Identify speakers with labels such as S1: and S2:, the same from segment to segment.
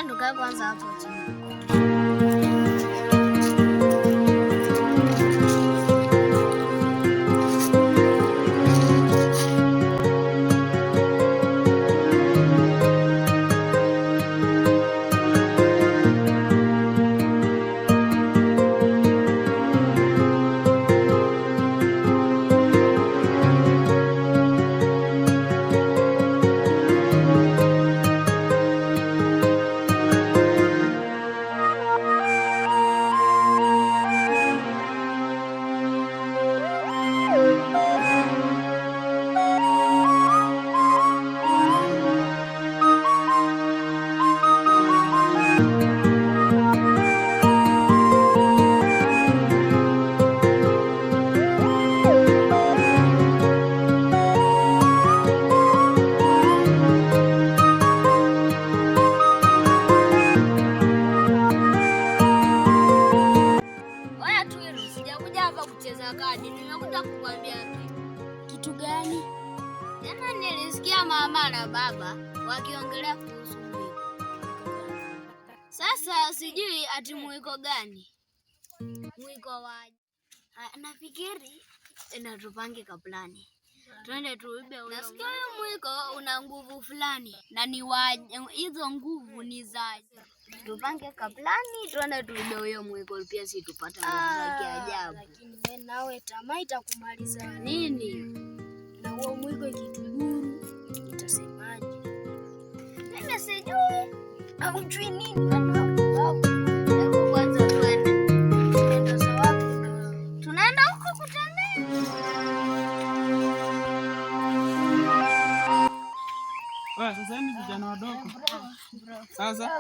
S1: Tukae kwanza hapo chini. Nimekuja kukwambia kitu gani? Jana nilisikia mama na baba wakiongelea kuhusu mwiko. Sasa sijui ati mwiko gani? Mwiko wa nafikiri tupange kaplani. Twende tuibe huyo. Nasikia mwiko una nguvu fulani na ni hizo nguvu ni za tupange kaplani, twende tuibe huyo mwiko pia si tupata nguvu za kiajabu.
S2: Lakini wewe nawe tamaa itakumaliza
S1: nini?
S2: Na huo mwiko ikituguru utasemaje?
S1: Mimi sijui.
S2: Au jui nini?
S1: Kwanza twende. Tunaenda sawapi? Tunaenda huko kutembea.
S3: Sasa hivi vijana wadogo. Sasa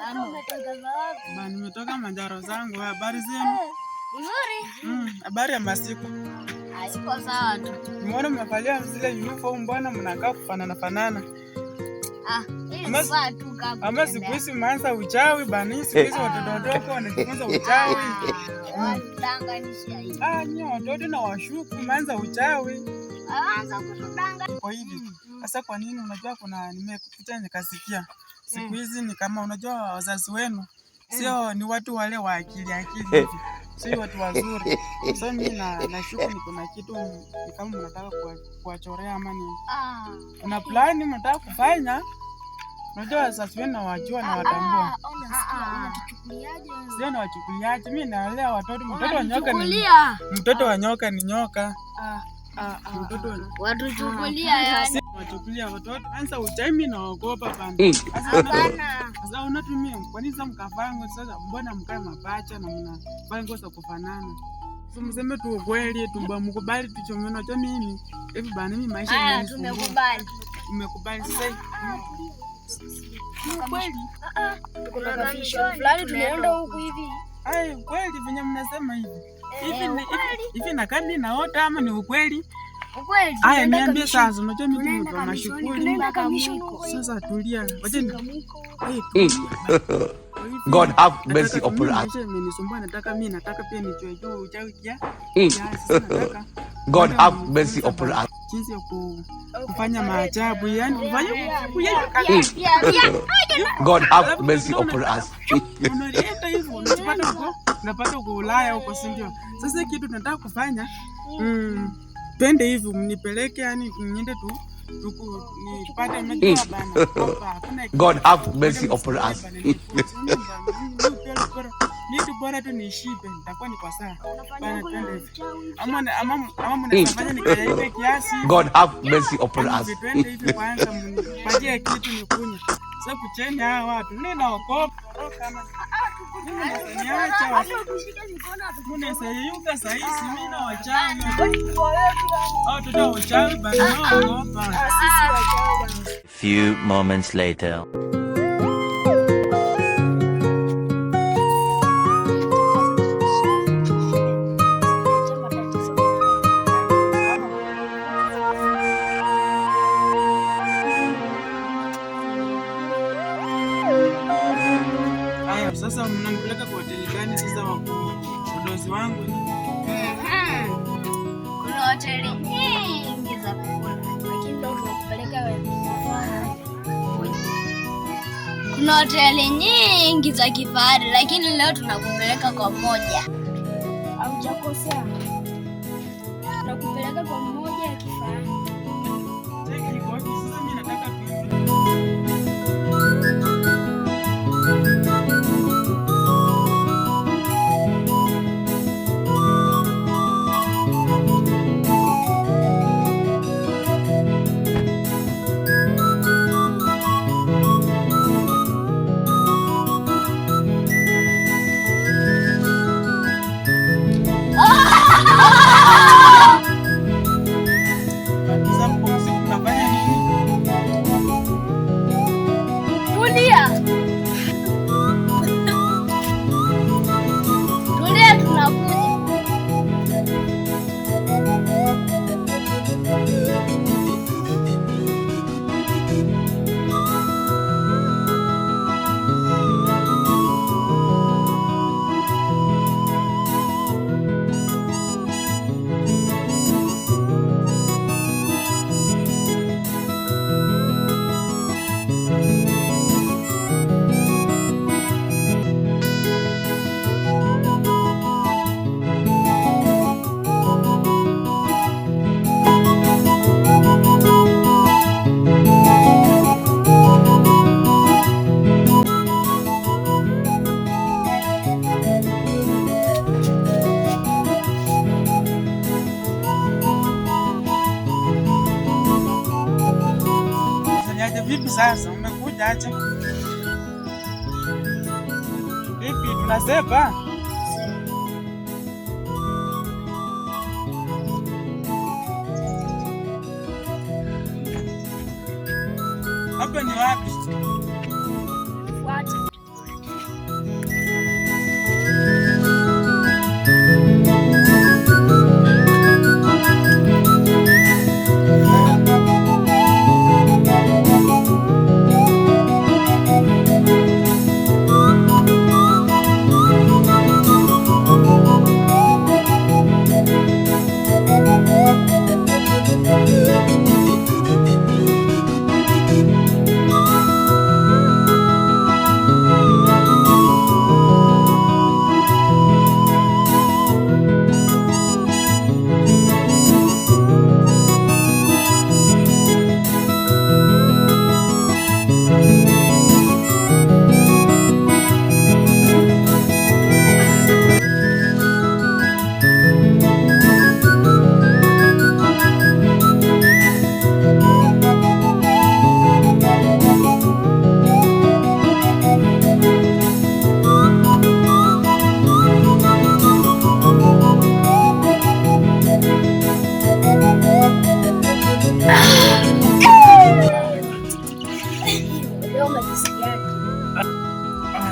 S3: nimetoka manjaro zangu. Habari zenu?
S1: Nzuri.
S3: Habari ya masiku?
S1: Siko sawa tu.
S3: Mbona mmevalia zile uniform, mbona mnakaa kufanana? Ama siku hizi mmeanza uchawi bani, siku hizi watoto wadogo wanajifunza uchawi. Nyie watoto na washuku mmeanza uchawi. Kwa hivi sasa, kwa nini? Unajua kuna nimekuta nikasikia siku hizi ni kama unajua wazazi wenu sio ni watu wale wa akili hivi, sio watu wazuri. Sasa mimi nashuku ni kuna kitu ni kama mnataka kuwachorea ama ni kuna plani mnataka kufanya. Unajua wazazi wenu nawajua na watambua.
S2: Unatuchukuliaje?
S3: Sio nawachukuliaje, mimi nalea watoto. Mtoto wa nyoka ni nyoka.
S1: Watuchukulia
S3: wachukulia watoto. Anza uchaimi na waogopa bana. Sasa unatumia kwa nini sasa mkafango sasa, mbona mkae mapacha na mnafanya ngoza kufanana? Sasa mseme tu ukweli, mkubali tuchomona cha mimi. Hivi bana mimi maisha yangu
S1: tumekubali.
S3: Umekubali sasa. Kweli?
S2: Kuna kafisho fulani tunaenda huku hivi.
S3: Kweli venye mnasema hivi. Hivi na kadi naota ama ni ukweli?
S1: Ukweli.
S3: Niambie sasa, unajua mimi mtu wa mashughuli. Sasa tulia. Wacha ni
S4: God have mercy upon us.
S3: Nataka pia nichojue uchawi kia.
S4: God have mercy upon us.
S3: Jinsi ya kufanya maajabu, yani kufanya
S4: God have mercy upon us.
S3: Unaenda hivyo unapata uko Ulaya huko, si ndio? Sasa kitu tunataka kufanya twende hivyo, mnipeleke yani niende tu nipate mjua bana.
S4: God have mercy upon us.
S3: Mimi bora tu nishibe, nitakuwa niko sawa. Bana twende hivi. Ama mnafanya nikaibe kiasi.
S4: God have mercy upon us.
S3: Twende hivi kwanza mpatie kitu nikunywe. Sasa kuchenya hawa watu. Mimi naogopa. Kama niacha. Mnaweza yuka saa hizi mimi na wachawi. Au tutoa wachawi bana naogopa.
S5: Few moments later.
S3: Sasa mnanipeleka kwa hoteli gani sasa wadozi wangu?
S1: Kuna hoteli nyingi za kukula, lakini leo tunakupeleka wewe. Kuna hoteli nyingi za kifahari, lakini leo tunakupeleka kwa moja. Haujakosea. Tunakupeleka kwa moja ya kifahari.
S3: Sasa mimi nataka vipi sasa? Umekuja aje? Vipi tunasema? Hapa ni wapi?
S1: Fuata.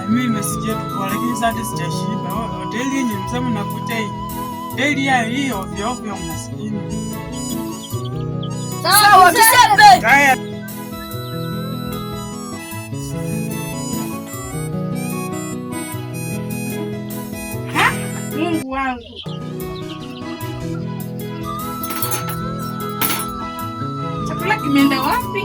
S3: Mimi nimesikia tu lakini sasa sijashiba. Hoteli yenye msemo nakuta hii. Hoteli hii ovyo ovyo maskini.
S1: Sawa tuseme.
S3: Haya. Mungu wangu. Chakula kimeenda wapi?